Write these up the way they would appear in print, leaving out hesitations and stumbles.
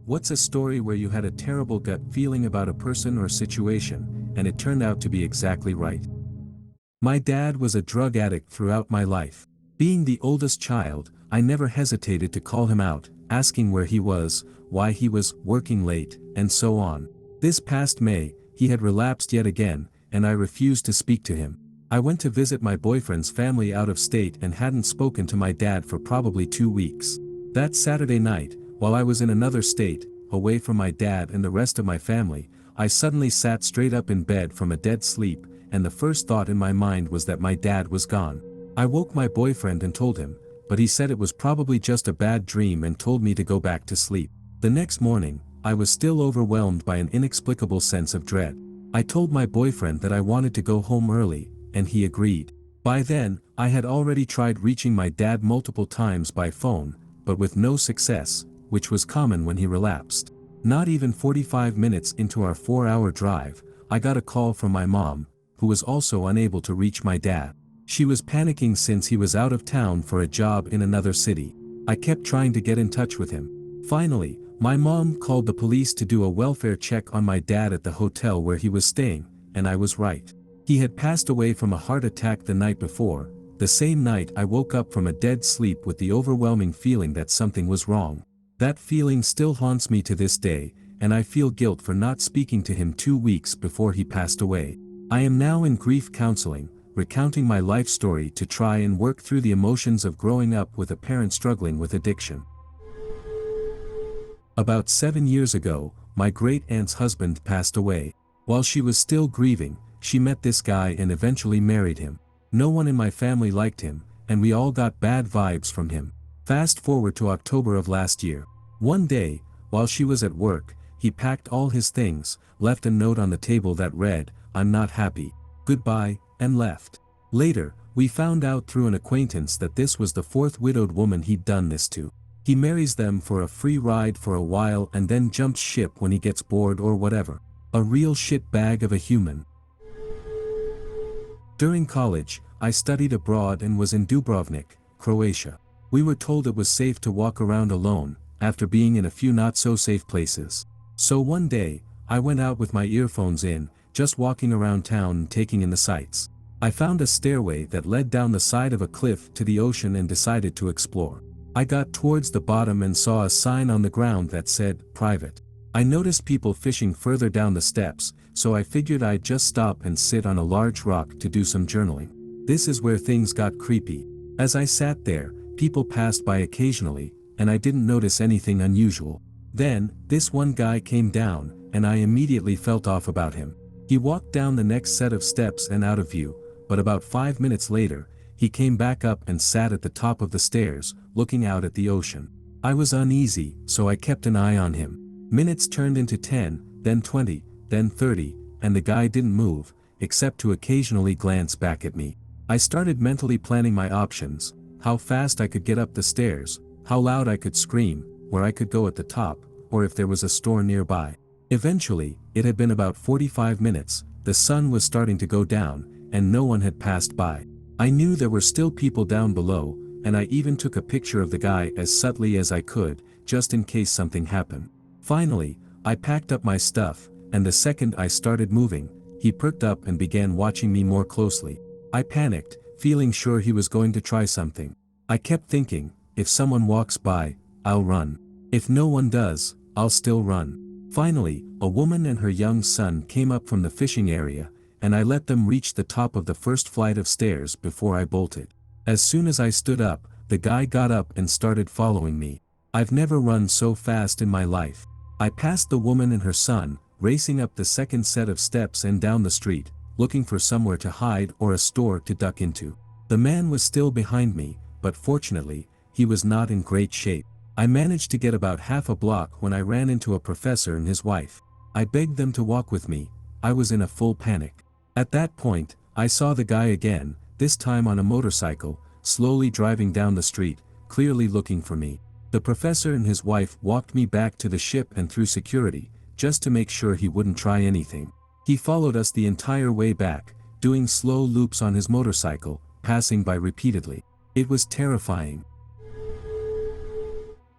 What's a story where you had a terrible gut feeling about a person or situation, and it turned out to be exactly right? My dad was a drug addict throughout my life. Being the oldest child, I never hesitated to call him out, asking where he was, why he was working late, and so on. This past May, he had relapsed yet again, and I refused to speak to him. I went to visit my boyfriend's family out of state and hadn't spoken to my dad for probably 2 weeks. That Saturday night, while I was in another state, away from my dad and the rest of my family, I suddenly sat straight up in bed from a dead sleep, and the first thought in my mind was that my dad was gone. I woke my boyfriend and told him, but he said it was probably just a bad dream and told me to go back to sleep. The next morning, I was still overwhelmed by an inexplicable sense of dread. I told my boyfriend that I wanted to go home early, and he agreed. By then, I had already tried reaching my dad multiple times by phone, but with no success, which was common when he relapsed. Not even 45 minutes into our 4-hour drive, I got a call from my mom, who was also unable to reach my dad. She was panicking since he was out of town for a job in another city. I kept trying to get in touch with him. Finally, my mom called the police to do a welfare check on my dad at the hotel where he was staying, and I was right. He had passed away from a heart attack the night before. The same night I woke up from a dead sleep with the overwhelming feeling that something was wrong. That feeling still haunts me to this day, and I feel guilt for not speaking to him 2 weeks before he passed away. I am now in grief counseling, recounting my life story to try and work through the emotions of growing up with a parent struggling with addiction. About 7 years ago, my great-aunt's husband passed away. While she was still grieving, she met this guy and eventually married him. No one in my family liked him, and we all got bad vibes from him. Fast forward to October of last year. One day, while she was at work, he packed all his things, left a note on the table that read, "I'm not happy. Goodbye," and left. Later, we found out through an acquaintance that this was the 4th widowed woman he'd done this to. He marries them for a free ride for a while and then jumps ship when he gets bored or whatever. A real shit bag of a human. During college, I studied abroad and was in Dubrovnik, Croatia. We were told it was safe to walk around alone, after being in a few not-so-safe places. So one day, I went out with my earphones in, just walking around town and taking in the sights. I found a stairway that led down the side of a cliff to the ocean and decided to explore. I got towards the bottom and saw a sign on the ground that said, "Private." I noticed people fishing further down the steps, so I figured I'd just stop and sit on a large rock to do some journaling. This is where things got creepy. As I sat there, people passed by occasionally, and I didn't notice anything unusual. Then, this one guy came down, and I immediately felt off about him. He walked down the next set of steps and out of view, but about 5 minutes later, he came back up and sat at the top of the stairs, looking out at the ocean. I was uneasy, so I kept an eye on him. Minutes turned into 10, then 20, then 30, and the guy didn't move, except to occasionally glance back at me. I started mentally planning my options, how fast I could get up the stairs, how loud I could scream, where I could go at the top, or if there was a store nearby. Eventually, it had been about 45 minutes, the sun was starting to go down, and no one had passed by. I knew there were still people down below, and I even took a picture of the guy as subtly as I could, just in case something happened. Finally, I packed up my stuff, and the second I started moving, he perked up and began watching me more closely. I panicked, feeling sure he was going to try something. I kept thinking, if someone walks by, I'll run. If no one does, I'll still run. Finally, a woman and her young son came up from the fishing area, and I let them reach the top of the first flight of stairs before I bolted. As soon as I stood up, the guy got up and started following me. I've never run so fast in my life. I passed the woman and her son, racing up the second set of steps and down the street, looking for somewhere to hide or a store to duck into. The man was still behind me, but fortunately, he was not in great shape. I managed to get about half a block when I ran into a professor and his wife. I begged them to walk with me. I was in a full panic. At that point, I saw the guy again, this time on a motorcycle, slowly driving down the street, clearly looking for me. The professor and his wife walked me back to the ship and through security, just to make sure he wouldn't try anything. He followed us the entire way back, doing slow loops on his motorcycle, passing by repeatedly. It was terrifying.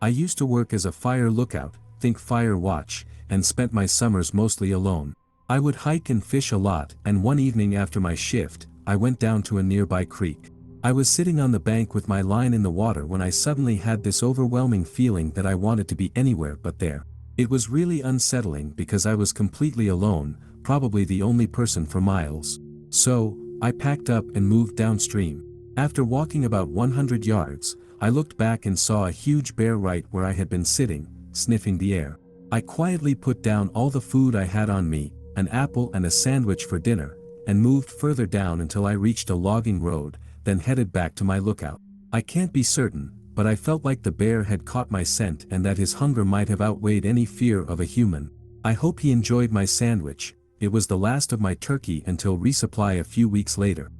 I used to work as a fire lookout, think Fire Watch, and spent my summers mostly alone. I would hike and fish a lot, and one evening after my shift, I went down to a nearby creek. I was sitting on the bank with my line in the water when I suddenly had this overwhelming feeling that I wanted to be anywhere but there. It was really unsettling because I was completely alone, probably the only person for miles. So, I packed up and moved downstream. After walking about 100 yards, I looked back and saw a huge bear right where I had been sitting, sniffing the air. I quietly put down all the food I had on me, an apple and a sandwich for dinner, and moved further down until I reached a logging road, then headed back to my lookout. I can't be certain, but I felt like the bear had caught my scent and that his hunger might have outweighed any fear of a human. I hope he enjoyed my sandwich. It was the last of my turkey until resupply a few weeks later.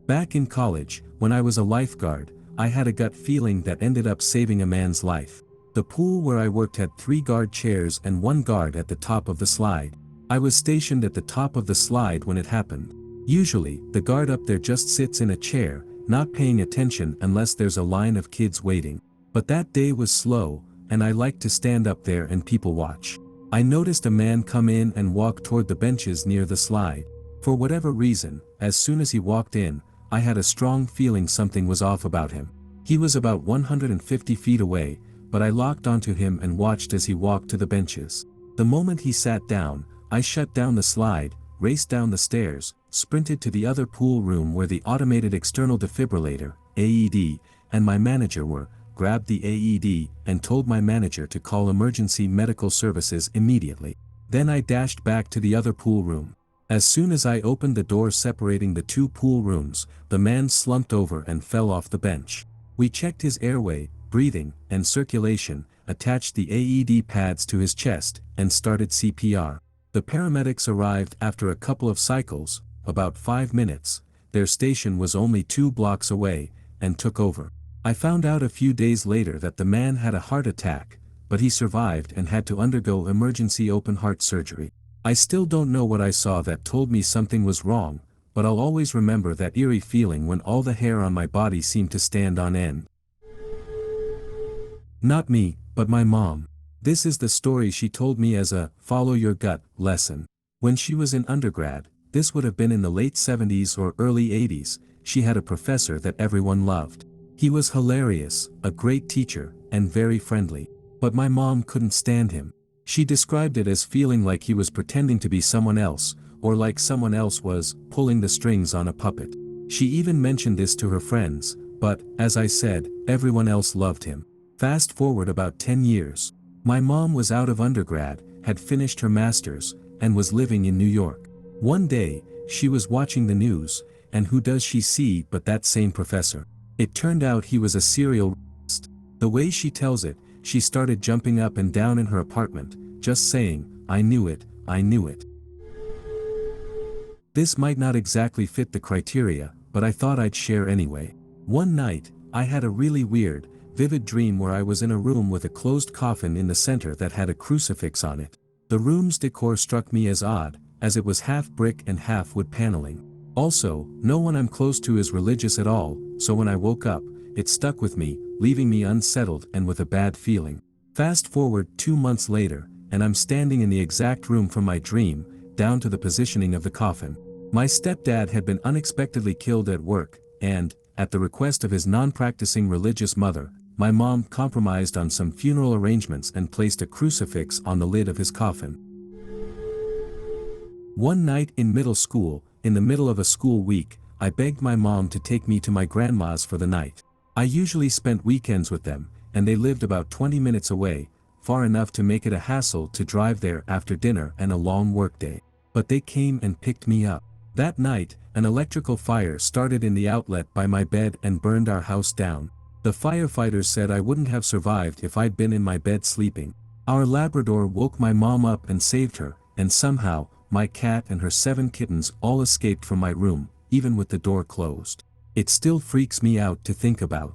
Back in college, when I was a lifeguard, I had a gut feeling that ended up saving a man's life. The pool where I worked had 3 guard chairs and 1 guard at the top of the slide. I was stationed at the top of the slide when it happened. Usually, the guard up there just sits in a chair, not paying attention unless there's a line of kids waiting. But that day was slow, and I liked to stand up there and people watch. I noticed a man come in and walk toward the benches near the slide. For whatever reason, as soon as he walked in, I had a strong feeling something was off about him. He was about 150 feet away, but I locked onto him and watched as he walked to the benches. The moment he sat down, I shut down the slide, raced down the stairs, sprinted to the other pool room where the automated external defibrillator, AED, and my manager were, grabbed the AED, and told my manager to call emergency medical services immediately. Then I dashed back to the other pool room. As soon as I opened the door separating the 2 pool rooms, the man slumped over and fell off the bench. We checked his airway, breathing, and circulation, attached the AED pads to his chest, and started CPR. The paramedics arrived after a couple of cycles, about 5 minutes. Their station was only 2 blocks away, and took over. I found out a few days later that the man had a heart attack, but he survived and had to undergo emergency open heart surgery. I still don't know what I saw that told me something was wrong, but I'll always remember that eerie feeling when all the hair on my body seemed to stand on end. Not me, but my mom. This is the story she told me as a follow your gut lesson. When she was in undergrad, this would have been in the late 70s or early 80s, she had a professor that everyone loved. He was hilarious, a great teacher, and very friendly. But my mom couldn't stand him. She described it as feeling like he was pretending to be someone else, or like someone else was pulling the strings on a puppet. She even mentioned this to her friends, but, as I said, everyone else loved him. Fast forward about 10 years. My mom was out of undergrad, had finished her master's, and was living in New York. One day, she was watching the news, and who does she see but that same professor? It turned out he was a serial rapist. The way she tells it, she started jumping up and down in her apartment, just saying, "I knew it, I knew it." This might not exactly fit the criteria, but I thought I'd share anyway. One night, I had a really weird, vivid dream where I was in a room with a closed coffin in the center that had a crucifix on it. The room's decor struck me as odd, as it was half brick and half wood paneling. Also, no one I'm close to is religious at all, so when I woke up, it stuck with me, leaving me unsettled and with a bad feeling. Fast forward 2 months later, and I'm standing in the exact room from my dream, down to the positioning of the coffin. My stepdad had been unexpectedly killed at work, and, at the request of his non-practicing religious mother, my mom compromised on some funeral arrangements and placed a crucifix on the lid of his coffin. One night in middle school, in the middle of a school week, I begged my mom to take me to my grandma's for the night. I usually spent weekends with them, and they lived about 20 minutes away, far enough to make it a hassle to drive there after dinner and a long workday. But they came and picked me up. That night, an electrical fire started in the outlet by my bed and burned our house down. The firefighters said I wouldn't have survived if I'd been in my bed sleeping. Our Labrador woke my mom up and saved her, and somehow, my cat and her 7 kittens all escaped from my room, even with the door closed. It still freaks me out to think about.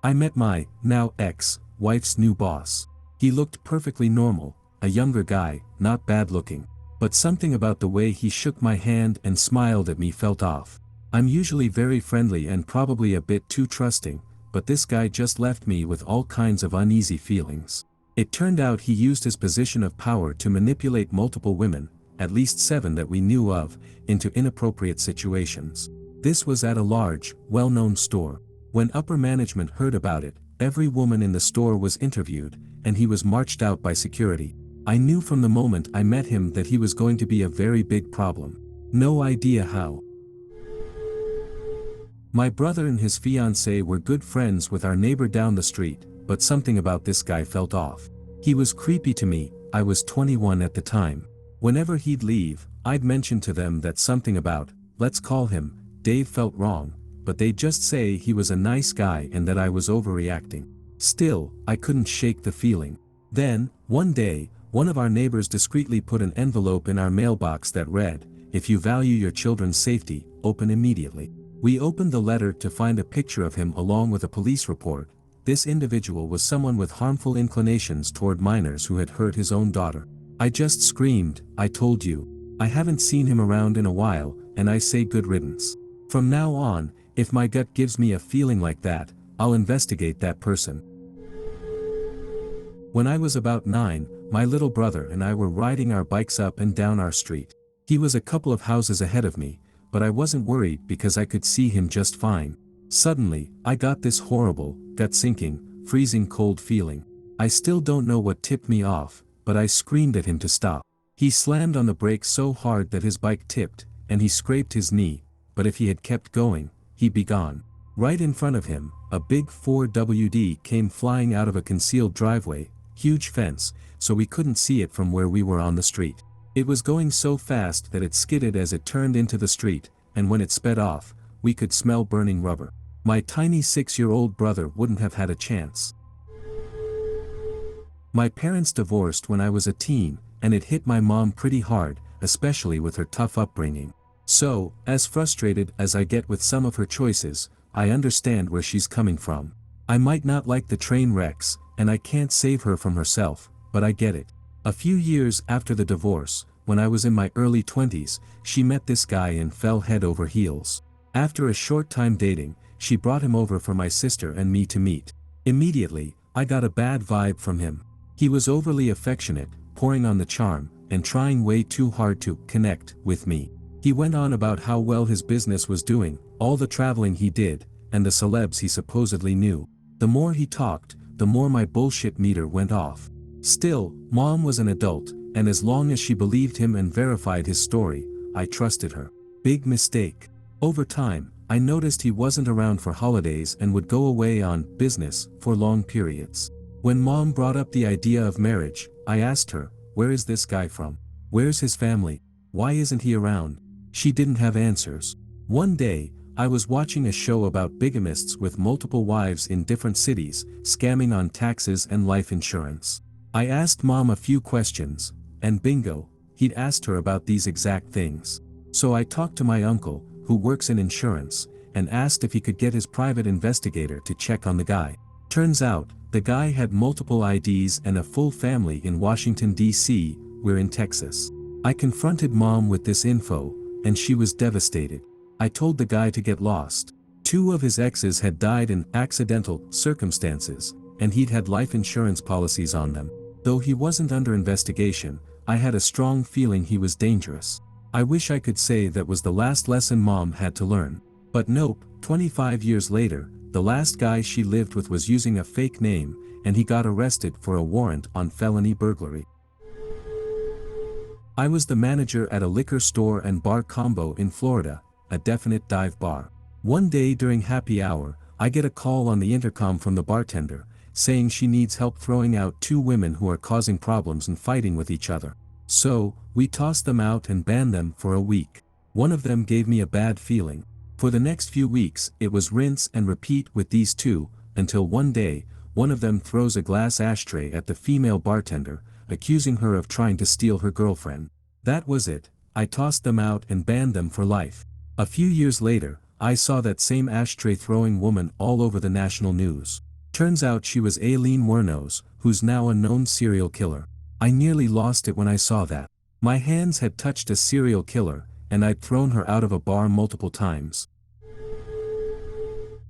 I met my, now ex-wife's new boss. He looked perfectly normal, a younger guy, not bad looking. But something about the way he shook my hand and smiled at me felt off. I'm usually very friendly and probably a bit too trusting, but this guy just left me with all kinds of uneasy feelings. It turned out he used his position of power to manipulate multiple women, at least 7 that we knew of, into inappropriate situations. This was at a large, well-known store. When upper management heard about it, every woman in the store was interviewed, and he was marched out by security. I knew from the moment I met him that he was going to be a very big problem. No idea how. My brother and his fiancée were good friends with our neighbor down the street, but something about this guy felt off. He was creepy to me. I was 21 at the time. Whenever he'd leave, I'd mention to them that something about, let's call him, Dave felt wrong, but they'd just say he was a nice guy and that I was overreacting. Still, I couldn't shake the feeling. Then, one day, one of our neighbors discreetly put an envelope in our mailbox that read, "If you value your children's safety, open immediately." We opened the letter to find a picture of him along with a police report. This individual was someone with harmful inclinations toward minors who had hurt his own daughter. I just screamed, "I told you." I haven't seen him around in a while, and I say good riddance. From now on, if my gut gives me a feeling like that, I'll investigate that person. When I was about 9, my little brother and I were riding our bikes up and down our street. He was a couple of houses ahead of me, but I wasn't worried because I could see him just fine. Suddenly, I got this horrible, gut-sinking, freezing cold feeling. I still don't know what tipped me off, but I screamed at him to stop. He slammed on the brakes so hard that his bike tipped, and he scraped his knee, but if he had kept going, he'd be gone. Right in front of him, a big 4WD came flying out of a concealed driveway, huge fence, so we couldn't see it from where we were on the street. It was going so fast that it skidded as it turned into the street, and when it sped off, we could smell burning rubber. My tiny 6-year-old brother wouldn't have had a chance. My parents divorced when I was a teen, and it hit my mom pretty hard, especially with her tough upbringing. So, as frustrated as I get with some of her choices, I understand where she's coming from. I might not like the train wrecks, and I can't save her from herself, but I get it. A few years after the divorce, when I was in my early 20s, she met this guy and fell head over heels. After a short time dating, she brought him over for my sister and me to meet. Immediately, I got a bad vibe from him. He was overly affectionate, pouring on the charm, and trying way too hard to connect with me. He went on about how well his business was doing, all the traveling he did, and the celebs he supposedly knew. The more he talked, the more my bullshit meter went off. Still, Mom was an adult, and as long as she believed him and verified his story, I trusted her. Big mistake. Over time, I noticed he wasn't around for holidays and would go away on business for long periods. When Mom brought up the idea of marriage, I asked her, "Where is this guy from? Where's his family? Why isn't he around?" She didn't have answers. One day, I was watching a show about bigamists with multiple wives in different cities, scamming on taxes and life insurance. I asked Mom a few questions, and bingo, he'd asked her about these exact things. So I talked to my uncle, who works in insurance, and asked if he could get his private investigator to check on the guy. Turns out, the guy had multiple IDs and a full family in Washington, D.C., we're in Texas. I confronted Mom with this info, and she was devastated. I told the guy to get lost. 2 of his exes had died in accidental circumstances, and he'd had life insurance policies on them. Though he wasn't under investigation, I had a strong feeling he was dangerous. I wish I could say that was the last lesson Mom had to learn. But nope, 25 years later, the last guy she lived with was using a fake name, and he got arrested for a warrant on felony burglary. I was the manager at a liquor store and bar combo in Florida, a definite dive bar. One day during happy hour, I get a call on the intercom from the bartender, saying she needs help throwing out 2 women who are causing problems and fighting with each other. So, we tossed them out and banned them for a week. One of them gave me a bad feeling. For the next few weeks, it was rinse and repeat with these 2, until one day, one of them throws a glass ashtray at the female bartender, accusing her of trying to steal her girlfriend. That was it. I tossed them out and banned them for life. A few years later, I saw that same ashtray throwing woman all over the national news. Turns out she was Aileen Wuornos, who's now a known serial killer. I nearly lost it when I saw that. My hands had touched a serial killer, and I'd thrown her out of a bar multiple times.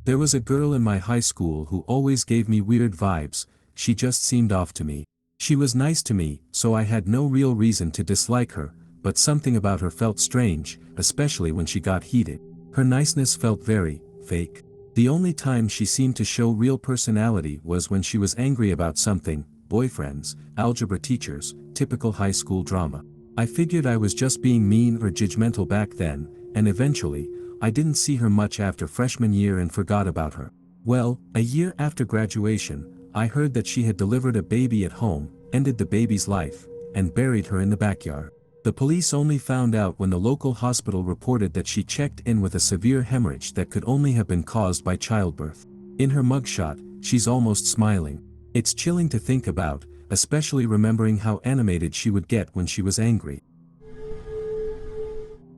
There was a girl in my high school who always gave me weird vibes, she just seemed off to me. She was nice to me, so I had no real reason to dislike her, but something about her felt strange, especially when she got heated. Her niceness felt very fake. The only time she seemed to show real personality was when she was angry about something, boyfriends, algebra teachers, typical high school drama. I figured I was just being mean or judgmental back then, and eventually, I didn't see her much after freshman year and forgot about her. Well, a year after graduation, I heard that she had delivered a baby at home, ended the baby's life, and buried her in the backyard. The police only found out when the local hospital reported that she checked in with a severe hemorrhage that could only have been caused by childbirth. In her mugshot, she's almost smiling. It's chilling to think about, especially remembering how animated she would get when she was angry.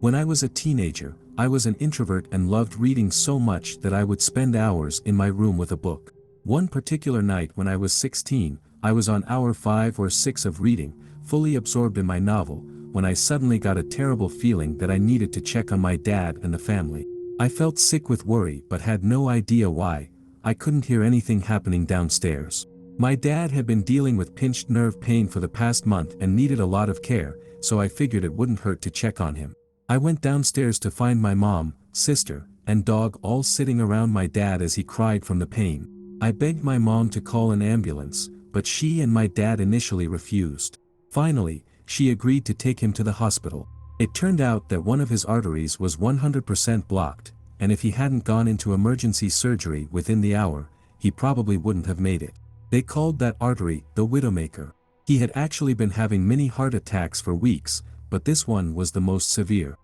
When I was a teenager, I was an introvert and loved reading so much that I would spend hours in my room with a book. One particular night when I was 16, I was on hour 5 or 6 of reading, fully absorbed in my novel, when I suddenly got a terrible feeling that I needed to check on my dad and the family. I felt sick with worry but had no idea why. I couldn't hear anything happening downstairs. My dad had been dealing with pinched nerve pain for the past month and needed a lot of care, so I figured it wouldn't hurt to check on him. I went downstairs to find my mom, sister, and dog all sitting around my dad as he cried from the pain. I begged my mom to call an ambulance, but she and my dad initially refused. Finally, she agreed to take him to the hospital. It turned out that one of his arteries was 100% blocked, and if he hadn't gone into emergency surgery within the hour, he probably wouldn't have made it. They called that artery the Widowmaker. He had actually been having mini heart attacks for weeks, but this one was the most severe.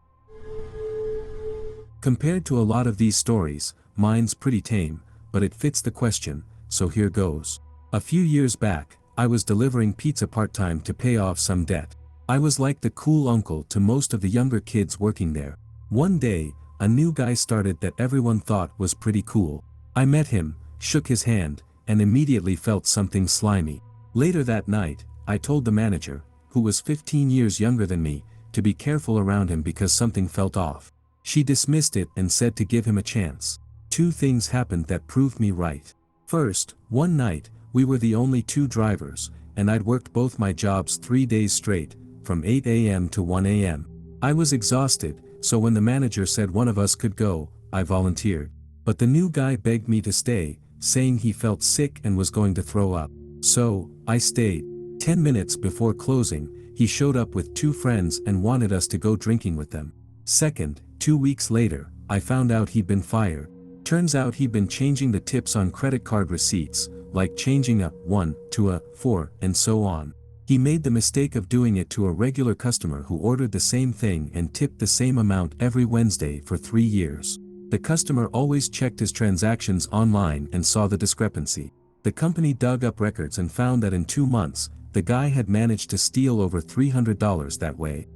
Compared to a lot of these stories, mine's pretty tame, but it fits the question, so here goes. A few years back, I was delivering pizza part-time to pay off some debt. I was like the cool uncle to most of the younger kids working there. One day, a new guy started that everyone thought was pretty cool. I met him, shook his hand, and immediately felt something slimy. Later that night, I told the manager, who was 15 years younger than me, to be careful around him because something felt off. She dismissed it and said to give him a chance. Two things happened that proved me right. First, one night, we were the only two drivers, and I'd worked both my jobs 3 days straight, from 8 a.m. to 1 a.m. I was exhausted, so when the manager said one of us could go, I volunteered. But the new guy begged me to stay, saying he felt sick and was going to throw up. So, I stayed. 10 minutes before closing, he showed up with 2 friends and wanted us to go drinking with them. Second, 2 weeks later, I found out he'd been fired. Turns out he'd been changing the tips on credit card receipts, like changing a 1 to a 4 and so on. He made the mistake of doing it to a regular customer who ordered the same thing and tipped the same amount every Wednesday for 3 years. The customer always checked his transactions online and saw the discrepancy. The company dug up records and found that in 2 months, the guy had managed to steal over $300 that way.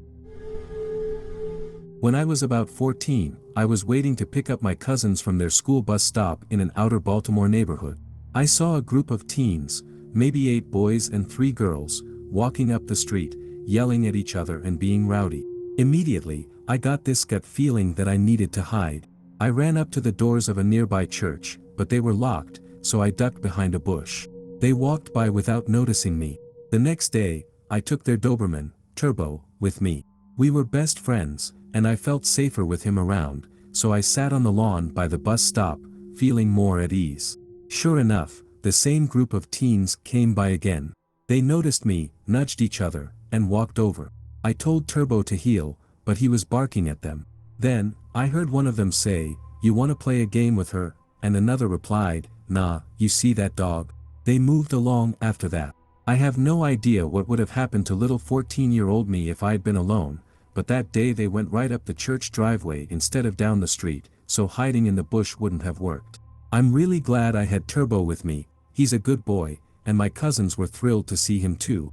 When I was about 14, I was waiting to pick up my cousins from their school bus stop in an outer Baltimore neighborhood. I saw a group of teens, maybe 8 boys and 3 girls, walking up the street, yelling at each other and being rowdy. Immediately, I got this gut feeling that I needed to hide. I ran up to the doors of a nearby church, but they were locked, so I ducked behind a bush. They walked by without noticing me. The next day, I took their Doberman, Turbo, with me. We were best friends, and I felt safer with him around, so I sat on the lawn by the bus stop, feeling more at ease. Sure enough, the same group of teens came by again. They noticed me, nudged each other, and walked over. I told Turbo to heel, but he was barking at them. Then, I heard one of them say, "You want to play a game with her?" and another replied, "Nah, you see that dog?" They moved along after that. I have no idea what would have happened to little 14-year-old me if I'd been alone, but that day they went right up the church driveway instead of down the street, so hiding in the bush wouldn't have worked. I'm really glad I had Turbo with me, he's a good boy, and my cousins were thrilled to see him too.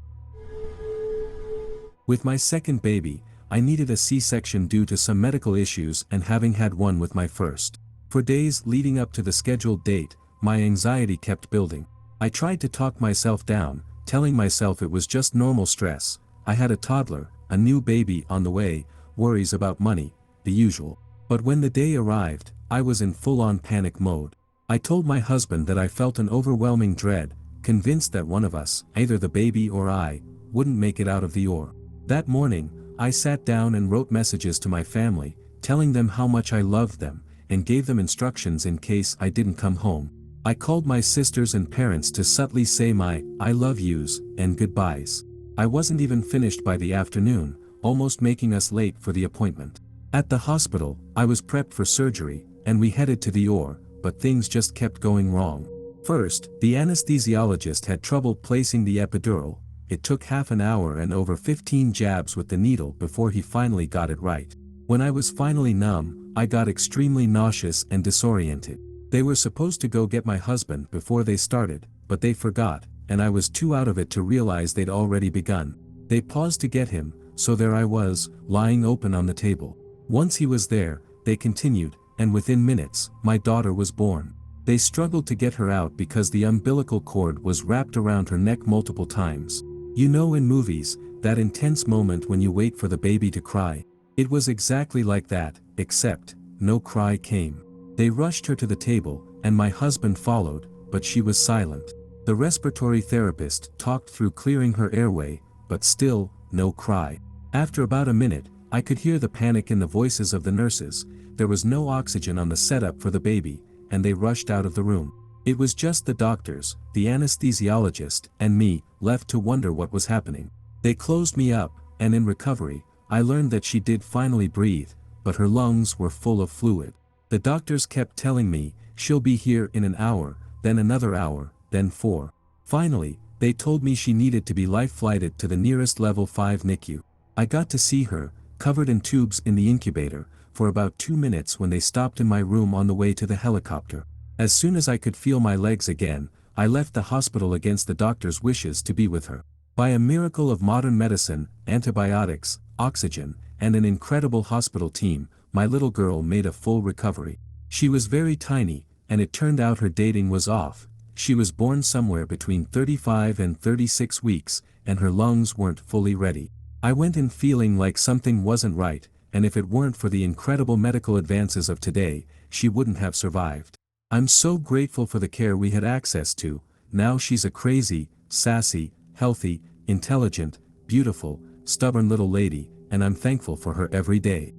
With my second baby, I needed a C-section due to some medical issues and having had one with my first. For days leading up to the scheduled date, my anxiety kept building. I tried to talk myself down, telling myself it was just normal stress. I had a toddler, a new baby on the way, worries about money, the usual. But when the day arrived, I was in full-on panic mode. I told my husband that I felt an overwhelming dread, convinced that one of us, either the baby or I, wouldn't make it out of the OR. That morning, I sat down and wrote messages to my family, telling them how much I loved them, and gave them instructions in case I didn't come home. I called my sisters and parents to subtly say my "I love yous" and goodbyes. I wasn't even finished by the afternoon, almost making us late for the appointment. At the hospital, I was prepped for surgery, and we headed to the OR, but things just kept going wrong. First, the anesthesiologist had trouble placing the epidural. It took half an hour and over 15 jabs with the needle before he finally got it right. When I was finally numb, I got extremely nauseous and disoriented. They were supposed to go get my husband before they started, but they forgot, and I was too out of it to realize they'd already begun. They paused to get him, so there I was, lying open on the table. Once he was there, they continued, and within minutes, my daughter was born. They struggled to get her out because the umbilical cord was wrapped around her neck multiple times. You know, in movies, that intense moment when you wait for the baby to cry. It was exactly like that, except, no cry came. They rushed her to the table, and my husband followed, but she was silent. The respiratory therapist talked through clearing her airway, but still, no cry. After about a minute, I could hear the panic in the voices of the nurses. There was no oxygen on the setup for the baby, and they rushed out of the room. It was just the doctors, the anesthesiologist, and me, left to wonder what was happening. They closed me up, and in recovery, I learned that she did finally breathe, but her lungs were full of fluid. The doctors kept telling me, "She'll be here in an hour, then another hour, then 4. Finally, they told me she needed to be life-flighted to the nearest level 5 NICU. I got to see her, covered in tubes in the incubator, for about 2 minutes when they stopped in my room on the way to the helicopter. As soon as I could feel my legs again, I left the hospital against the doctor's wishes to be with her. By a miracle of modern medicine, antibiotics, oxygen, and an incredible hospital team, my little girl made a full recovery. She was very tiny, and it turned out her dating was off. She was born somewhere between 35 and 36 weeks, and her lungs weren't fully ready. I went in feeling like something wasn't right, and if it weren't for the incredible medical advances of today, she wouldn't have survived. I'm so grateful for the care we had access to. Now she's a crazy, sassy, healthy, intelligent, beautiful, stubborn little lady, and I'm thankful for her every day.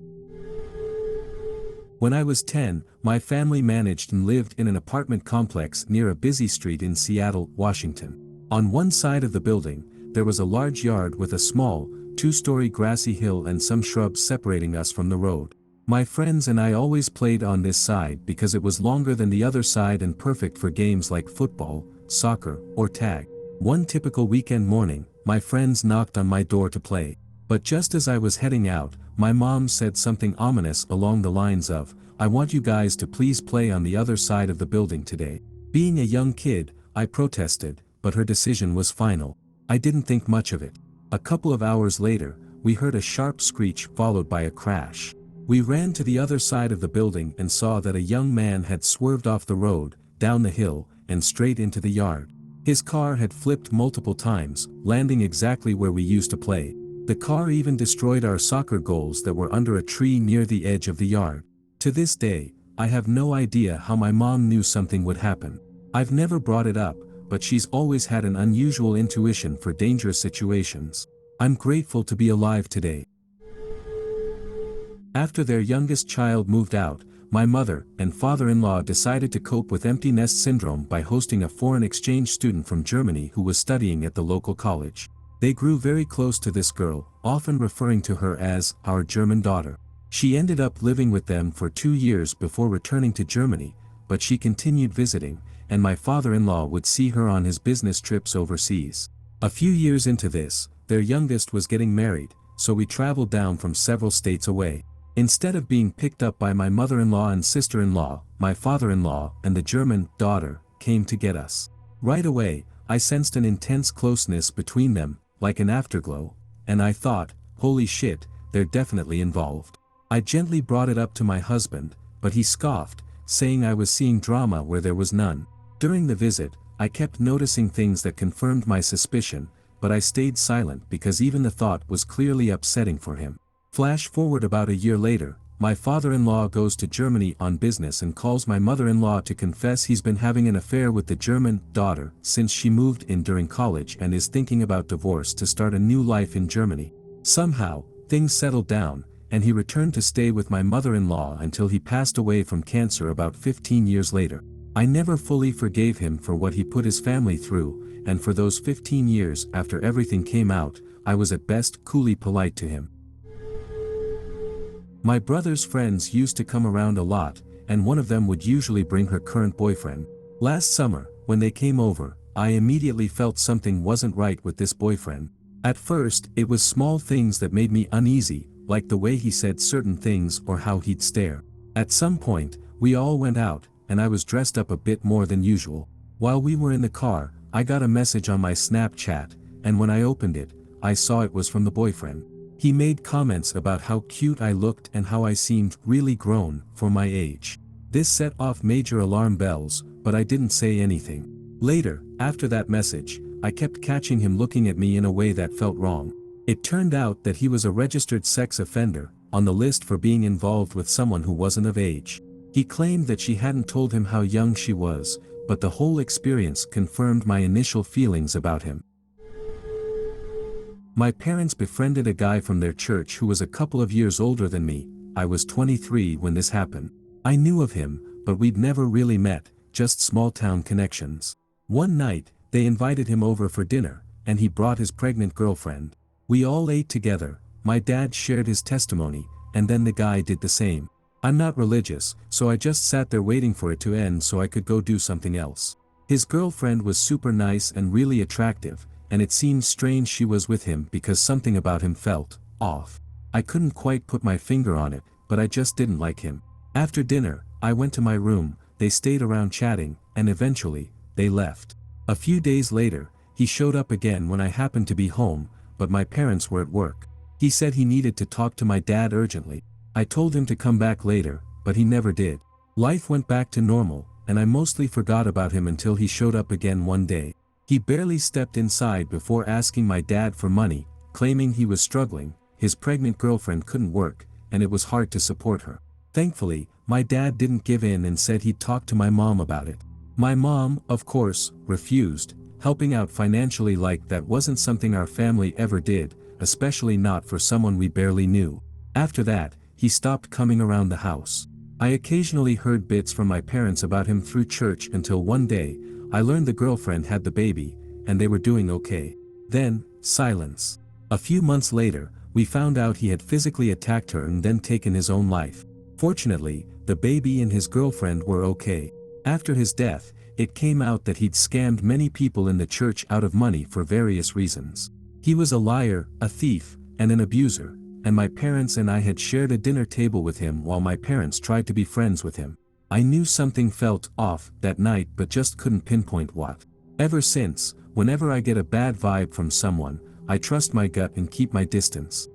When I was 10, my family managed and lived in an apartment complex near a busy street in Seattle, Washington. On one side of the building, there was a large yard with a small, 2-story grassy hill and some shrubs separating us from the road. My friends and I always played on this side because it was longer than the other side and perfect for games like football, soccer, or tag. One typical weekend morning, my friends knocked on my door to play. But just as I was heading out, my mom said something ominous along the lines of, "I want you guys to please play on the other side of the building today." Being a young kid, I protested, but her decision was final. I didn't think much of it. A couple of hours later, we heard a sharp screech followed by a crash. We ran to the other side of the building and saw that a young man had swerved off the road, down the hill, and straight into the yard. His car had flipped multiple times, landing exactly where we used to play. The car even destroyed our soccer goals that were under a tree near the edge of the yard. To this day, I have no idea how my mom knew something would happen. I've never brought it up, but she's always had an unusual intuition for dangerous situations. I'm grateful to be alive today. After their youngest child moved out, my mother and father-in-law decided to cope with empty nest syndrome by hosting a foreign exchange student from Germany who was studying at the local college. They grew very close to this girl, often referring to her as our German daughter. She ended up living with them for 2 years before returning to Germany, but she continued visiting, and my father-in-law would see her on his business trips overseas. A few years into this, their youngest was getting married, so we traveled down from several states away. Instead of being picked up by my mother-in-law and sister-in-law, my father-in-law and the German daughter came to get us. Right away, I sensed an intense closeness between them, like an afterglow, and I thought, holy shit, they're definitely involved. I gently brought it up to my husband, but he scoffed, saying I was seeing drama where there was none. During the visit, I kept noticing things that confirmed my suspicion, but I stayed silent because even the thought was clearly upsetting for him. Flash forward about a year later, My father-in-law goes to Germany on business and calls my mother-in-law to confess he's been having an affair with the German daughter since she moved in during college and is thinking about divorce to start a new life in Germany. Somehow, things settled down, and he returned to stay with my mother-in-law until he passed away from cancer about 15 years later. I never fully forgave him for what he put his family through, and for those 15 years after everything came out, I was at best coolly polite to him. My brother's friends used to come around a lot, and one of them would usually bring her current boyfriend. Last summer, when they came over, I immediately felt something wasn't right with this boyfriend. At first, it was small things that made me uneasy, like the way he said certain things or how he'd stare. At some point, we all went out, and I was dressed up a bit more than usual. While we were in the car, I got a message on my Snapchat, and when I opened it, I saw it was from the boyfriend. He made comments about how cute I looked and how I seemed really grown for my age. This set off major alarm bells, but I didn't say anything. Later, after that message, I kept catching him looking at me in a way that felt wrong. It turned out that he was a registered sex offender, on the list for being involved with someone who wasn't of age. He claimed that she hadn't told him how young she was, but the whole experience confirmed my initial feelings about him. My parents befriended a guy from their church who was a couple of years older than me. I was 23 when this happened. I knew of him, but we'd never really met, just small-town connections. One night, they invited him over for dinner, and he brought his pregnant girlfriend. We all ate together, my dad shared his testimony, and then the guy did the same. I'm not religious, so I just sat there waiting for it to end so I could go do something else. His girlfriend was super nice and really attractive, and it seemed strange she was with him because something about him felt off. I couldn't quite put my finger on it, but I just didn't like him. After dinner, I went to my room, they stayed around chatting, and eventually, they left. A few days later, he showed up again when I happened to be home, but my parents were at work. He said he needed to talk to my dad urgently. I told him to come back later, but he never did. Life went back to normal, and I mostly forgot about him until he showed up again one day. He barely stepped inside before asking my dad for money, claiming he was struggling, his pregnant girlfriend couldn't work, and it was hard to support her. Thankfully, my dad didn't give in and said he'd talk to my mom about it. My mom, of course, refused, helping out financially like that wasn't something our family ever did, especially not for someone we barely knew. After that, he stopped coming around the house. I occasionally heard bits from my parents about him through church until one day, I learned the girlfriend had the baby, and they were doing okay. Then, silence. A few months later, we found out he had physically attacked her and then taken his own life. Fortunately, the baby and his girlfriend were okay. After his death, it came out that he'd scammed many people in the church out of money for various reasons. He was a liar, a thief, and an abuser, and my parents and I had shared a dinner table with him while my parents tried to be friends with him. I knew something felt off that night but just couldn't pinpoint what. Ever since, whenever I get a bad vibe from someone, I trust my gut and keep my distance.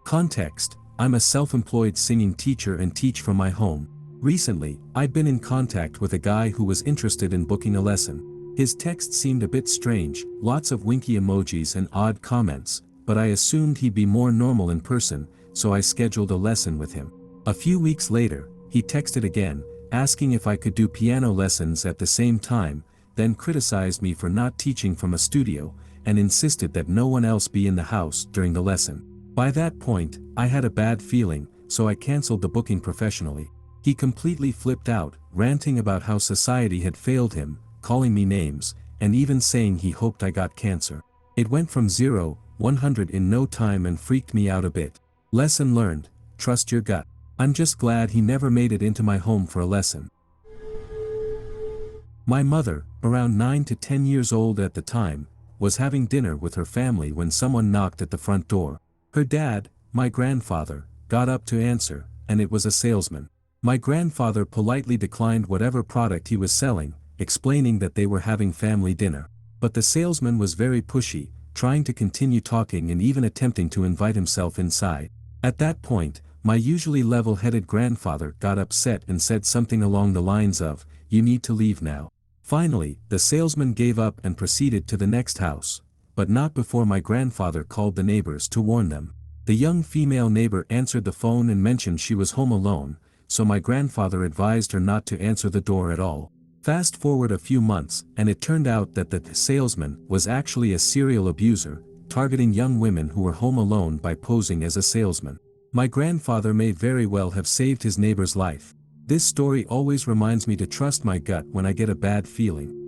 Context: I'm a self-employed singing teacher and teach from my home. Recently, I'd been in contact with a guy who was interested in booking a lesson. His text seemed a bit strange, lots of winky emojis and odd comments, but I assumed he'd be more normal in person, so I scheduled a lesson with him. A few weeks later, he texted again, asking if I could do piano lessons at the same time, then criticized me for not teaching from a studio, and insisted that no one else be in the house during the lesson. By that point, I had a bad feeling, so I canceled the booking professionally. He completely flipped out, ranting about how society had failed him, calling me names, and even saying he hoped I got cancer. It went from 0-100 in no time and freaked me out a bit. Lesson learned: trust your gut. I'm just glad he never made it into my home for a lesson. My mother, around 9 to 10 years old at the time, was having dinner with her family when someone knocked at the front door. Her dad, my grandfather, got up to answer, and it was a salesman. My grandfather politely declined whatever product he was selling, explaining that they were having family dinner. But the salesman was very pushy, trying to continue talking and even attempting to invite himself inside. At that point, my usually level-headed grandfather got upset and said something along the lines of, "You need to leave now." Finally, the salesman gave up and proceeded to the next house, but not before my grandfather called the neighbors to warn them. The young female neighbor answered the phone and mentioned she was home alone, so my grandfather advised her not to answer the door at all. Fast forward a few months, and it turned out that the salesman was actually a serial abuser, targeting young women who were home alone by posing as a salesman. My grandfather may very well have saved his neighbor's life. This story always reminds me to trust my gut when I get a bad feeling.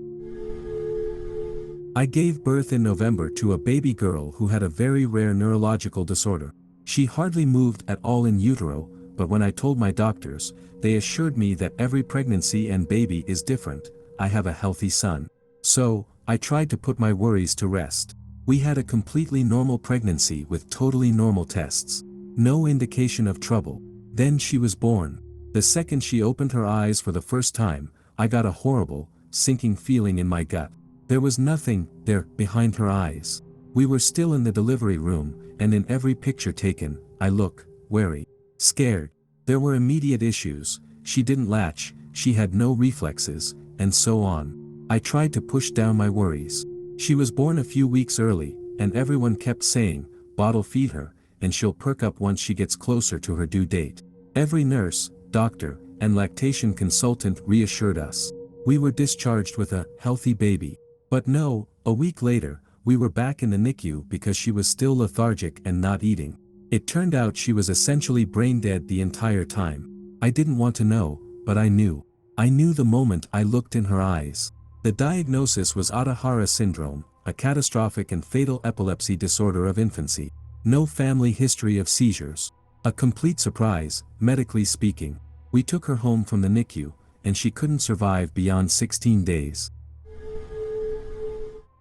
I gave birth in November to a baby girl who had a very rare neurological disorder. She hardly moved at all in utero, but when I told my doctors, they assured me that every pregnancy and baby is different. I have a healthy son. So, I tried to put my worries to rest. We had a completely normal pregnancy with totally normal tests. No indication of trouble. Then she was born. The second she opened her eyes for the first time, I got a horrible, sinking feeling in my gut. There was nothing there behind her eyes. We were still in the delivery room, and in every picture taken, I look wary, scared. There were immediate issues. She didn't latch, she had no reflexes, and so on. I tried to push down my worries. She was born a few weeks early, and everyone kept saying, bottle feed her, and she'll perk up once she gets closer to her due date. Every nurse, doctor, and lactation consultant reassured us. We were discharged with a healthy baby. But no, a week later, we were back in the NICU because she was still lethargic and not eating. It turned out she was essentially brain dead the entire time. I didn't want to know, but I knew. I knew the moment I looked in her eyes. The diagnosis was Ohtahara syndrome, a catastrophic and fatal epilepsy disorder of infancy. No family history of seizures. A complete surprise, medically speaking. We took her home from the NICU, and she couldn't survive beyond 16 days.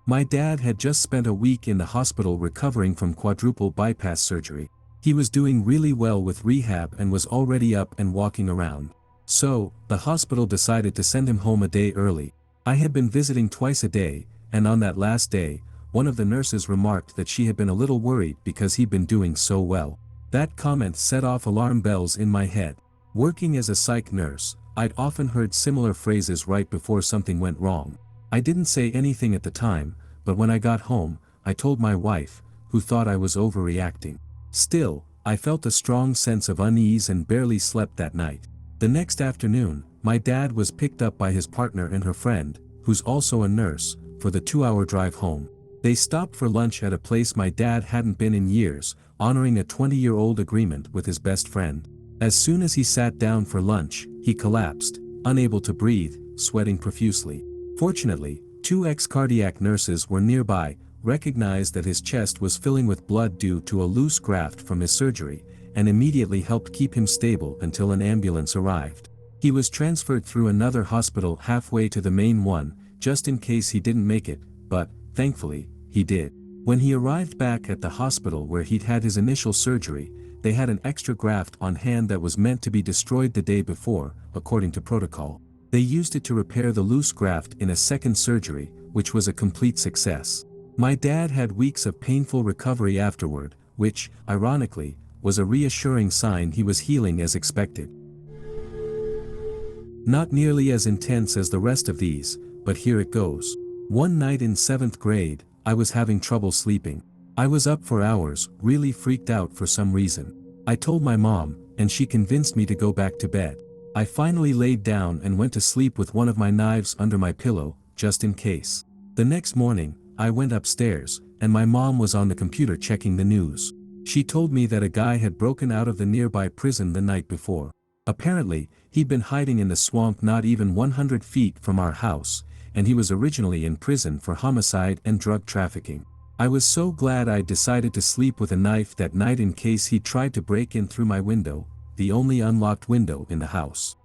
My dad had just spent a week in the hospital recovering from quadruple bypass surgery. He was doing really well with rehab and was already up and walking around. So, the hospital decided to send him home a day early. I had been visiting twice a day, and on that last day, one of the nurses remarked that she had been a little worried because he'd been doing so well. That comment set off alarm bells in my head. Working as a psych nurse, I'd often heard similar phrases right before something went wrong. I didn't say anything at the time, but when I got home, I told my wife, who thought I was overreacting. Still, I felt a strong sense of unease and barely slept that night. The next afternoon, my dad was picked up by his partner and her friend, who's also a nurse, for the 2-hour drive home. They stopped for lunch at a place my dad hadn't been in years, honoring a 20-year-old agreement with his best friend. As soon as he sat down for lunch, he collapsed, unable to breathe, sweating profusely. Fortunately, 2 ex-cardiac nurses were nearby, recognized that his chest was filling with blood due to a loose graft from his surgery, and immediately helped keep him stable until an ambulance arrived. He was transferred through another hospital halfway to the main one, just in case he didn't make it, but, thankfully, he did. When he arrived back at the hospital where he'd had his initial surgery, they had an extra graft on hand that was meant to be destroyed the day before, according to protocol. They used it to repair the loose graft in a second surgery, which was a complete success. My dad had weeks of painful recovery afterward, which, ironically, was a reassuring sign he was healing as expected. Not nearly as intense as the rest of these, but here it goes. One night in 7th grade, I was having trouble sleeping. I was up for hours, really freaked out for some reason. I told my mom, and she convinced me to go back to bed. I finally laid down and went to sleep with one of my knives under my pillow, just in case. The next morning, I went upstairs, and my mom was on the computer checking the news. She told me that a guy had broken out of the nearby prison the night before. Apparently, he'd been hiding in the swamp not even 100 feet from our house, and he was originally in prison for homicide and drug trafficking. I was so glad I decided to sleep with a knife that night in case he tried to break in through my window, the only unlocked window in the house.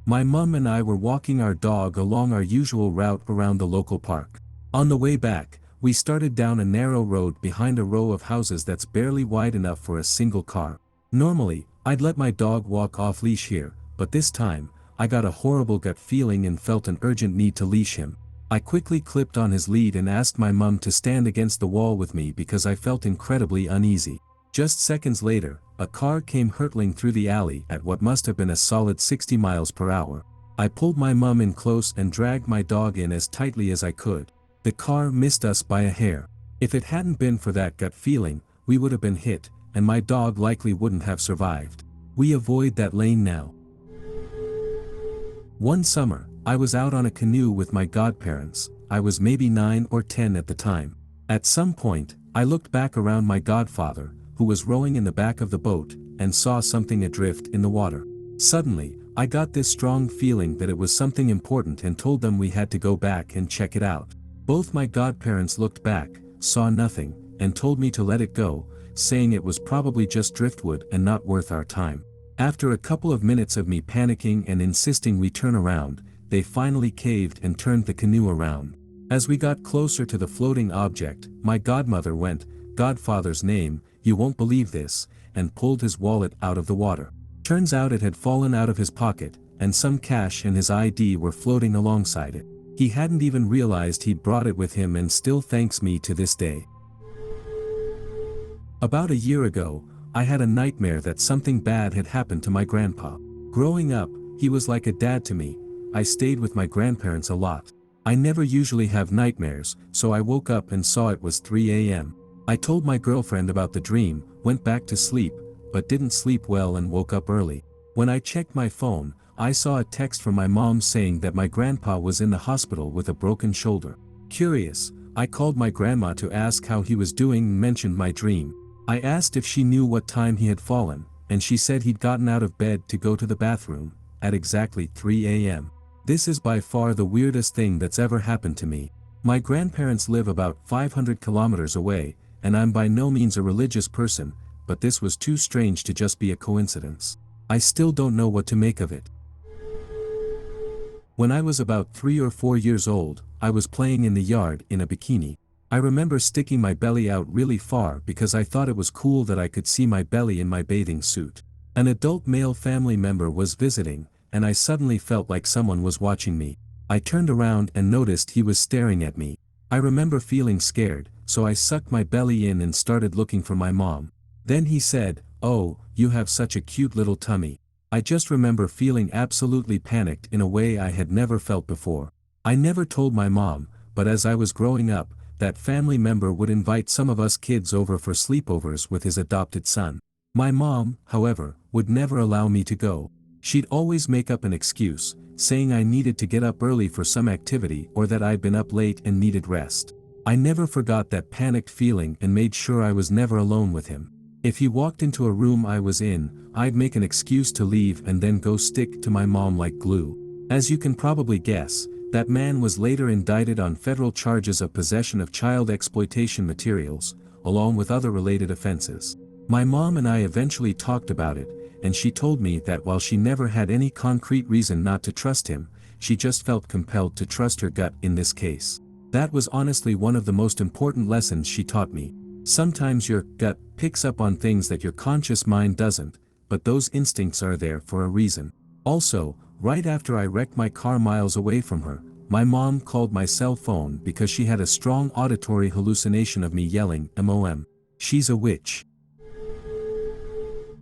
My mum and I were walking our dog along our usual route around the local park. On the way back, we started down a narrow road behind a row of houses that's barely wide enough for a single car. Normally, I'd let my dog walk off leash here, but this time, I got a horrible gut feeling and felt an urgent need to leash him. I quickly clipped on his lead and asked my mum to stand against the wall with me because I felt incredibly uneasy. Just seconds later, a car came hurtling through the alley at what must have been a solid 60 miles per hour. I pulled my mum in close and dragged my dog in as tightly as I could. The car missed us by a hair. If it hadn't been for that gut feeling, we would have been hit, and my dog likely wouldn't have survived. We avoid that lane now. One summer, I was out on a canoe with my godparents. I was maybe 9 or 10 at the time. At some point, I looked back around my godfather, who was rowing in the back of the boat, and saw something adrift in the water. Suddenly, I got this strong feeling that it was something important and told them we had to go back and check it out. Both my godparents looked back, saw nothing, and told me to let it go, saying it was probably just driftwood and not worth our time. After a couple of minutes of me panicking and insisting we turn around, they finally caved and turned the canoe around. As we got closer to the floating object, my godmother went, "Godfather's name, you won't believe this," and pulled his wallet out of the water. Turns out it had fallen out of his pocket, and some cash and his ID were floating alongside it. He hadn't even realized he'd brought it with him and still thanks me to this day. About a year ago, I had a nightmare that something bad had happened to my grandpa. Growing up, he was like a dad to me. I stayed with my grandparents a lot. I never usually have nightmares, so I woke up and saw it was 3 a.m. I told my girlfriend about the dream, went back to sleep, but didn't sleep well and woke up early. When I checked my phone, I saw a text from my mom saying that my grandpa was in the hospital with a broken shoulder. Curious, I called my grandma to ask how he was doing and mentioned my dream. I asked if she knew what time he had fallen, and she said he'd gotten out of bed to go to the bathroom, at exactly 3 a.m. This is by far the weirdest thing that's ever happened to me. My grandparents live about 500 kilometers away, and I'm by no means a religious person, but this was too strange to just be a coincidence. I still don't know what to make of it. When I was about 3 or 4 years old, I was playing in the yard in a bikini. I remember sticking my belly out really far because I thought it was cool that I could see my belly in my bathing suit. An adult male family member was visiting, and I suddenly felt like someone was watching me. I turned around and noticed he was staring at me. I remember feeling scared, so I sucked my belly in and started looking for my mom. Then he said, "Oh, you have such a cute little tummy." I just remember feeling absolutely panicked in a way I had never felt before. I never told my mom, but as I was growing up, that family member would invite some of us kids over for sleepovers with his adopted son. My mom, however, would never allow me to go. She'd always make up an excuse, saying I needed to get up early for some activity or that I'd been up late and needed rest. I never forgot that panicked feeling and made sure I was never alone with him. If he walked into a room I was in, I'd make an excuse to leave and then go stick to my mom like glue. As you can probably guess, that man was later indicted on federal charges of possession of child exploitation materials, along with other related offenses. My mom and I eventually talked about it, and she told me that while she never had any concrete reason not to trust him, she just felt compelled to trust her gut in this case. That was honestly one of the most important lessons she taught me. Sometimes your gut picks up on things that your conscious mind doesn't, but those instincts are there for a reason. Also, right after I wrecked my car miles away from her, my mom called my cell phone because she had a strong auditory hallucination of me yelling, "MOM. She's a witch."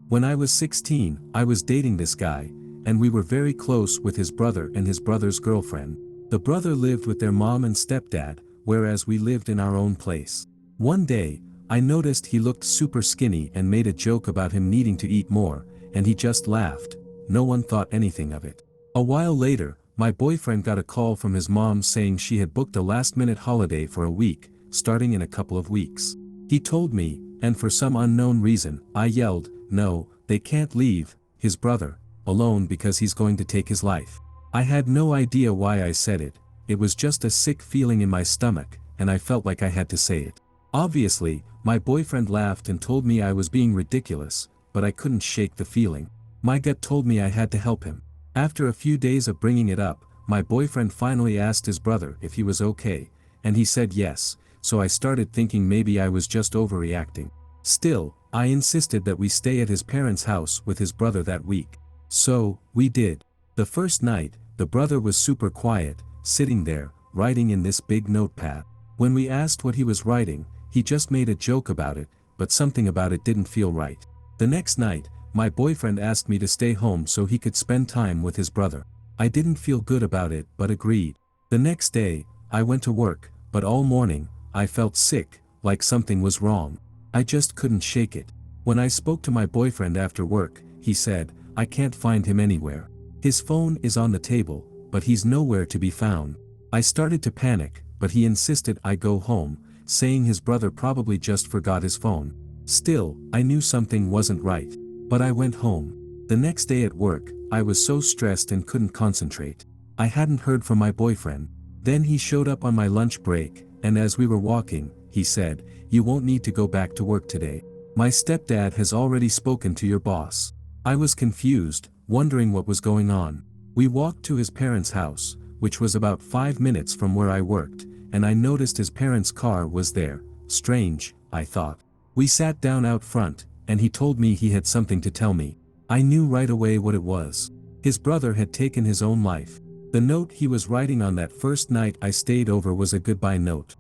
When I was 16, I was dating this guy, and we were very close with his brother and his brother's girlfriend. The brother lived with their mom and stepdad, whereas we lived in our own place. One day, I noticed he looked super skinny and made a joke about him needing to eat more, and he just laughed. No one thought anything of it. A while later, my boyfriend got a call from his mom saying she had booked a last-minute holiday for a week, starting in a couple of weeks. He told me, and for some unknown reason, I yelled, "No, they can't leave his brother alone because he's going to take his life." I had no idea why I said it. It was just a sick feeling in my stomach, and I felt like I had to say it. Obviously, my boyfriend laughed and told me I was being ridiculous, but I couldn't shake the feeling. My gut told me I had to help him. After a few days of bringing it up, my boyfriend finally asked his brother if he was okay, and he said yes, so I started thinking maybe I was just overreacting. Still, I insisted that we stay at his parents' house with his brother that week. So, we did. The first night, the brother was super quiet, sitting there, writing in this big notepad. When we asked what he was writing, he just made a joke about it, but something about it didn't feel right. The next night, my boyfriend asked me to stay home so he could spend time with his brother. I didn't feel good about it, but agreed. The next day, I went to work, but all morning, I felt sick, like something was wrong. I just couldn't shake it. When I spoke to my boyfriend after work, he said, "I can't find him anywhere. His phone is on the table, but he's nowhere to be found." I started to panic, but he insisted I go home, saying his brother probably just forgot his phone. Still, I knew something wasn't right. But I went home. The next day at work, I was so stressed and couldn't concentrate. I hadn't heard from my boyfriend. Then he showed up on my lunch break, and as we were walking, he said, "You won't need to go back to work today. My stepdad has already spoken to your boss." I was confused, wondering what was going on. We walked to his parents' house, which was about 5 minutes from where I worked, and I noticed his parents' car was there. Strange, I thought. We sat down out front, and he told me he had something to tell me. I knew right away what it was. His brother had taken his own life. The note he was writing on that first night I stayed over was a goodbye note.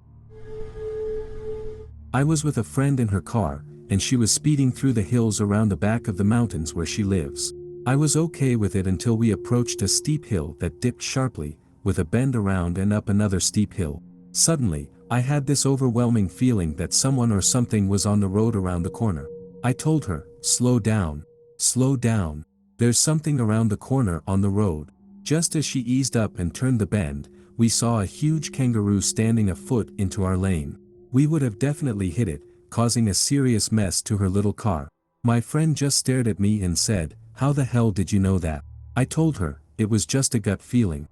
I was with a friend in her car, and she was speeding through the hills around the back of the mountains where she lives. I was okay with it until we approached a steep hill that dipped sharply, with a bend around and up another steep hill. Suddenly, I had this overwhelming feeling that someone or something was on the road around the corner. I told her, "Slow down. Slow down. There's something around the corner on the road." Just as she eased up and turned the bend, we saw a huge kangaroo standing a foot into our lane. We would have definitely hit it, causing a serious mess to her little car. My friend just stared at me and said, "How the hell did you know that?" I told her, "It was just a gut feeling."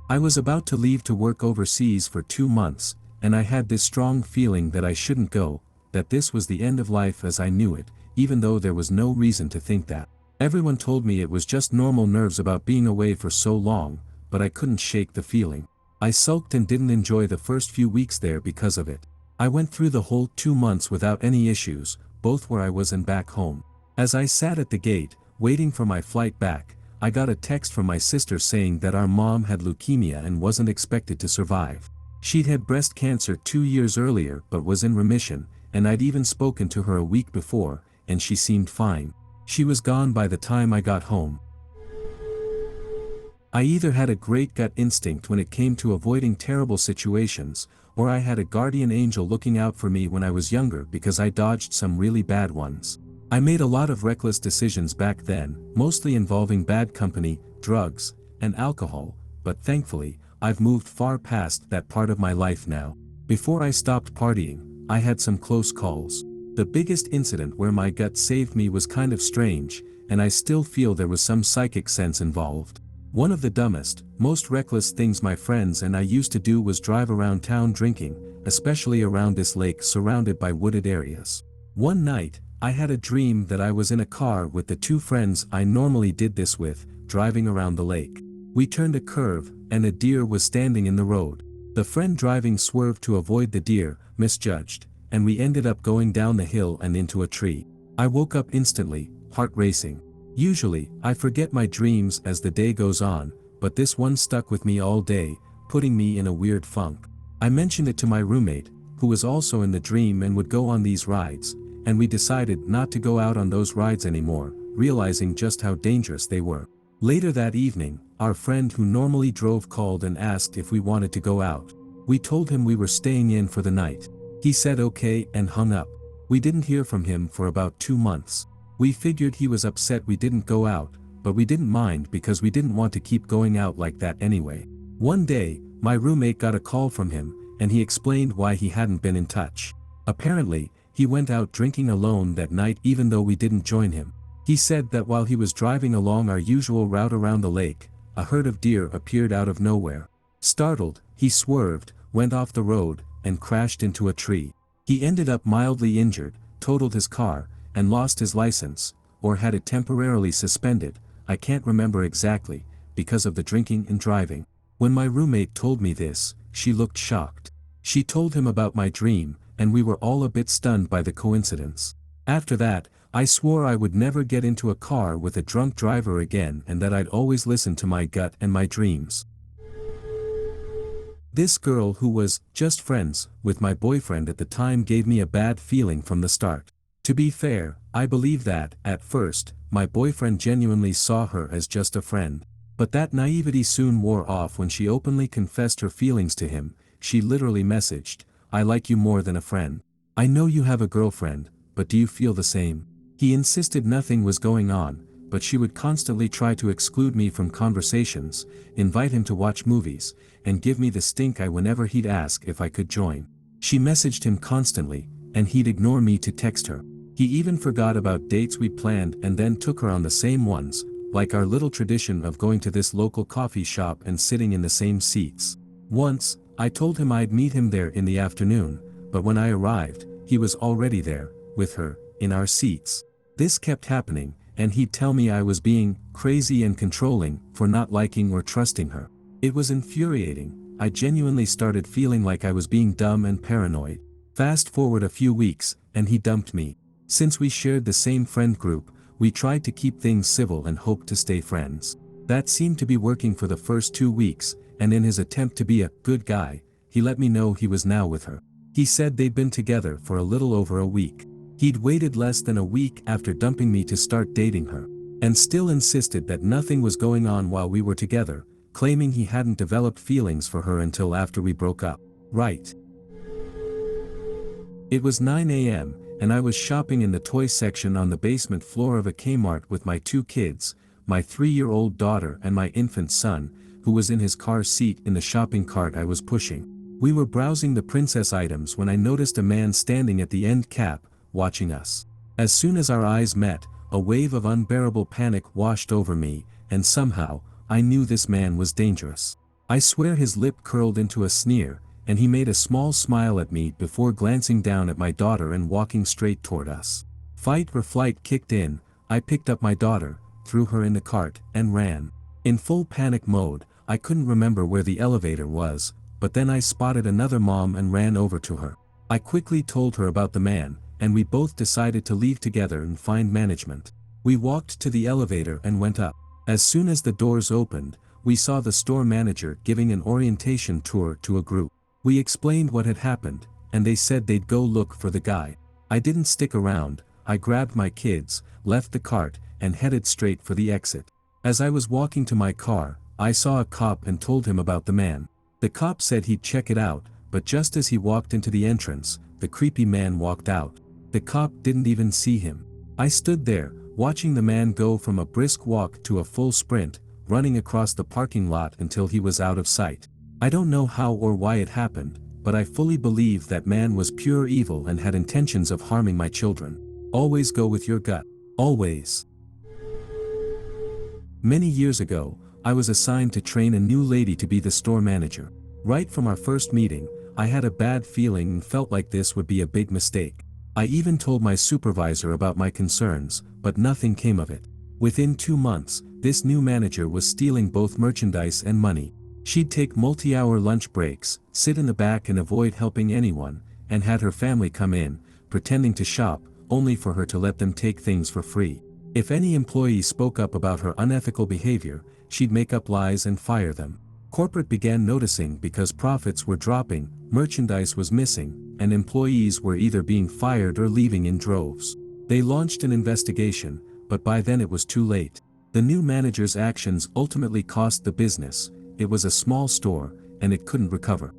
I was about to leave to work overseas for 2 months, and I had this strong feeling that I shouldn't go, that this was the end of life as I knew it, even though there was no reason to think that. Everyone told me it was just normal nerves about being away for so long, but I couldn't shake the feeling. I sulked and didn't enjoy the first few weeks there because of it. I went through the whole 2 months without any issues, both where I was and back home. As I sat at the gate, waiting for my flight back, I got a text from my sister saying that our mom had leukemia and wasn't expected to survive. She'd had breast cancer 2 years earlier but was in remission, and I'd even spoken to her a week before, and she seemed fine. She was gone by the time I got home. I either had a great gut instinct when it came to avoiding terrible situations, or I had a guardian angel looking out for me when I was younger because I dodged some really bad ones. I made a lot of reckless decisions back then, mostly involving bad company, drugs, and alcohol, but thankfully, I've moved far past that part of my life now. Before I stopped partying, I had some close calls. The biggest incident where my gut saved me was kind of strange, and I still feel there was some psychic sense involved. One of the dumbest, most reckless things my friends and I used to do was drive around town drinking, especially around this lake surrounded by wooded areas. One night, I had a dream that I was in a car with the 2 friends I normally did this with, driving around the lake. We turned a curve, and a deer was standing in the road. The friend driving swerved to avoid the deer, misjudged, and we ended up going down the hill and into a tree. I woke up instantly, heart racing. Usually, I forget my dreams as the day goes on, but this one stuck with me all day, putting me in a weird funk. I mentioned it to my roommate, who was also in the dream and would go on these rides, and we decided not to go out on those rides anymore, realizing just how dangerous they were. Later that evening, our friend who normally drove called and asked if we wanted to go out. We told him we were staying in for the night. He said okay and hung up. We didn't hear from him for about 2 months. We figured he was upset we didn't go out, but we didn't mind because we didn't want to keep going out like that anyway. One day, my roommate got a call from him, and he explained why he hadn't been in touch. Apparently, he went out drinking alone that night even though we didn't join him. He said that while he was driving along our usual route around the lake, a herd of deer appeared out of nowhere. Startled, he swerved, went off the road, and crashed into a tree. He ended up mildly injured, totaled his car, and lost his license, or had it temporarily suspended, I can't remember exactly, because of the drinking and driving. When my roommate told me this, she looked shocked. She told him about my dream, and we were all a bit stunned by the coincidence. After that, I swore I would never get into a car with a drunk driver again and that I'd always listen to my gut and my dreams. This girl who was just friends with my boyfriend at the time gave me a bad feeling from the start. To be fair, I believe that, at first, my boyfriend genuinely saw her as just a friend. But that naivety soon wore off when she openly confessed her feelings to him. She literally messaged, "I like you more than a friend." I know you have a girlfriend, but do you feel the same? He insisted nothing was going on, but she would constantly try to exclude me from conversations, invite him to watch movies, and give me the stink eye whenever he'd ask if I could join. She messaged him constantly, and he'd ignore me to text her. He even forgot about dates we planned and then took her on the same ones, like our little tradition of going to this local coffee shop and sitting in the same seats. Once, I told him I'd meet him there in the afternoon, but when I arrived, he was already there, with her, in our seats. This kept happening, and he'd tell me I was being crazy and controlling for not liking or trusting her. It was infuriating. I genuinely started feeling like I was being dumb and paranoid. Fast forward a few weeks, and he dumped me. Since we shared the same friend group, we tried to keep things civil and hoped to stay friends. That seemed to be working for the first 2 weeks, and in his attempt to be a good guy, he let me know he was now with her. He said they'd been together for a little over a week. He'd waited less than a week after dumping me to start dating her, and still insisted that nothing was going on while we were together, claiming he hadn't developed feelings for her until after we broke up. Right. It was 9 a.m., and I was shopping in the toy section on the basement floor of a Kmart with my 2 kids, my 3-year-old daughter and my infant son, who was in his car seat in the shopping cart I was pushing. We were browsing the princess items when I noticed a man standing at the end cap, watching us. As soon as our eyes met, a wave of unbearable panic washed over me, and somehow, I knew this man was dangerous. I swear his lip curled into a sneer, and he made a small smile at me before glancing down at my daughter and walking straight toward us. Fight or flight kicked in. I picked up my daughter, threw her in the cart, and ran. In full panic mode, I couldn't remember where the elevator was, but then I spotted another mom and ran over to her. I quickly told her about the man, and we both decided to leave together and find management. We walked to the elevator and went up. As soon as the doors opened, we saw the store manager giving an orientation tour to a group. We explained what had happened, and they said they'd go look for the guy. I didn't stick around. I grabbed my kids, left the cart, and headed straight for the exit. As I was walking to my car, I saw a cop and told him about the man. The cop said he'd check it out, but just as he walked into the entrance, the creepy man walked out. The cop didn't even see him. I stood there, watching the man go from a brisk walk to a full sprint, running across the parking lot until he was out of sight. I don't know how or why it happened, but I fully believe that man was pure evil and had intentions of harming my children. Always go with your gut. Always. Many years ago, I was assigned to train a new lady to be the store manager. Right from our first meeting, I had a bad feeling and felt like this would be a big mistake. I even told my supervisor about my concerns, but nothing came of it. Within 2 months, this new manager was stealing both merchandise and money. She'd take multi-hour lunch breaks, sit in the back and avoid helping anyone, and had her family come in, pretending to shop, only for her to let them take things for free. If any employee spoke up about her unethical behavior, she'd make up lies and fire them. Corporate began noticing because profits were dropping, merchandise was missing, and employees were either being fired or leaving in droves. They launched an investigation, but by then it was too late. The new manager's actions ultimately cost the business. It was a small store, and it couldn't recover.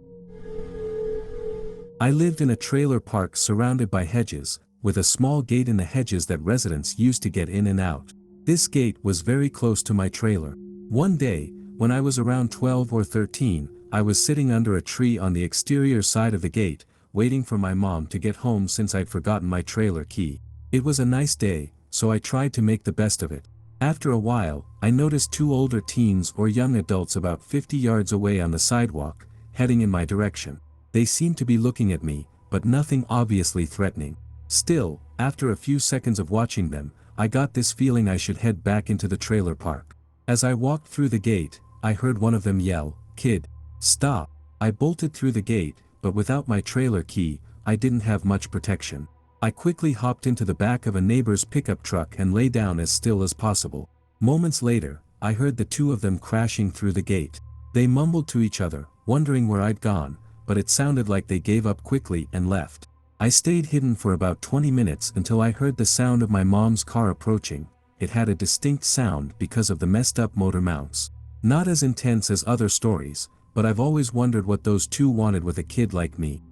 I lived in a trailer park surrounded by hedges, with a small gate in the hedges that residents used to get in and out. This gate was very close to my trailer. One day, when I was around 12 or 13, I was sitting under a tree on the exterior side of the gate, waiting for my mom to get home since I'd forgotten my trailer key. It was a nice day, so I tried to make the best of it. After a while, I noticed 2 older teens or young adults about 50 yards away on the sidewalk, heading in my direction. They seemed to be looking at me, but nothing obviously threatening. Still, after a few seconds of watching them, I got this feeling I should head back into the trailer park. As I walked through the gate, I heard one of them yell, "Kid, stop." I bolted through the gate, but without my trailer key, I didn't have much protection. I quickly hopped into the back of a neighbor's pickup truck and lay down as still as possible. Moments later, I heard the 2 of them crashing through the gate. They mumbled to each other, wondering where I'd gone, but it sounded like they gave up quickly and left. I stayed hidden for about 20 minutes until I heard the sound of my mom's car approaching. It had a distinct sound because of the messed up motor mounts. Not as intense as other stories, but I've always wondered what those 2 wanted with a kid like me.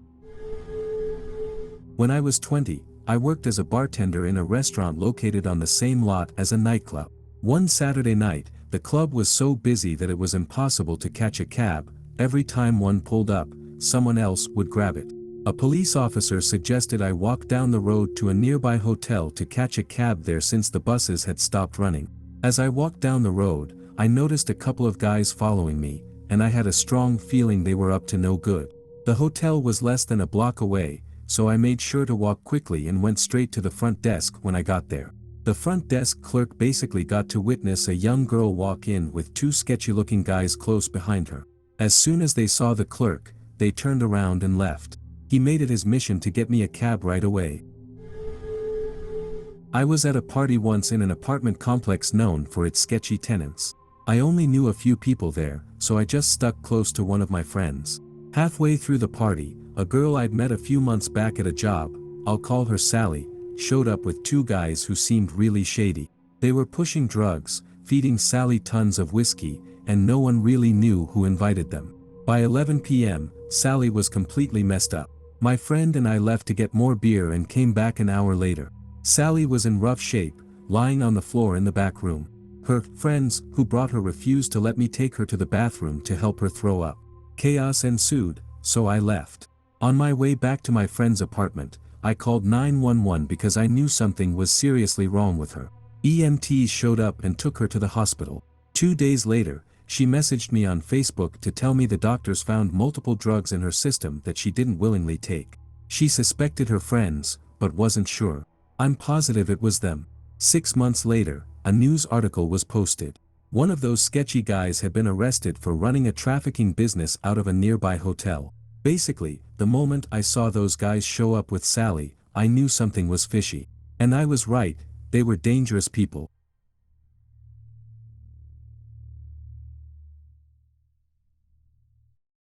When I was 20, I worked as a bartender in a restaurant located on the same lot as a nightclub. One Saturday night, the club was so busy that it was impossible to catch a cab. Every time one pulled up, someone else would grab it. A police officer suggested I walk down the road to a nearby hotel to catch a cab there since the buses had stopped running. As I walked down the road, I noticed a couple of guys following me, and I had a strong feeling they were up to no good. The hotel was less than a block away, so I made sure to walk quickly and went straight to the front desk when I got there. The front desk clerk basically got to witness a young girl walk in with two sketchy-looking guys close behind her. As soon as they saw the clerk, they turned around and left. He made it his mission to get me a cab right away. I was at a party once in an apartment complex known for its sketchy tenants. I only knew a few people there, so I just stuck close to one of my friends. Halfway through the party, a girl I'd met a few months back at a job, I'll call her Sally, showed up with two guys who seemed really shady. They were pushing drugs, feeding Sally tons of whiskey, and no one really knew who invited them. By 11 p.m., Sally was completely messed up. My friend and I left to get more beer and came back an hour later. Sally was in rough shape, lying on the floor in the back room. Her friends, who brought her, refused to let me take her to the bathroom to help her throw up. Chaos ensued, so I left. On my way back to my friend's apartment, I called 911 because I knew something was seriously wrong with her. EMTs showed up and took her to the hospital. 2 days later, she messaged me on Facebook to tell me the doctors found multiple drugs in her system that she didn't willingly take. She suspected her friends, but wasn't sure. I'm positive it was them. 6 months later, a news article was posted. One of those sketchy guys had been arrested for running a trafficking business out of a nearby hotel. Basically, the moment I saw those guys show up with Sally, I knew something was fishy. And I was right, they were dangerous people.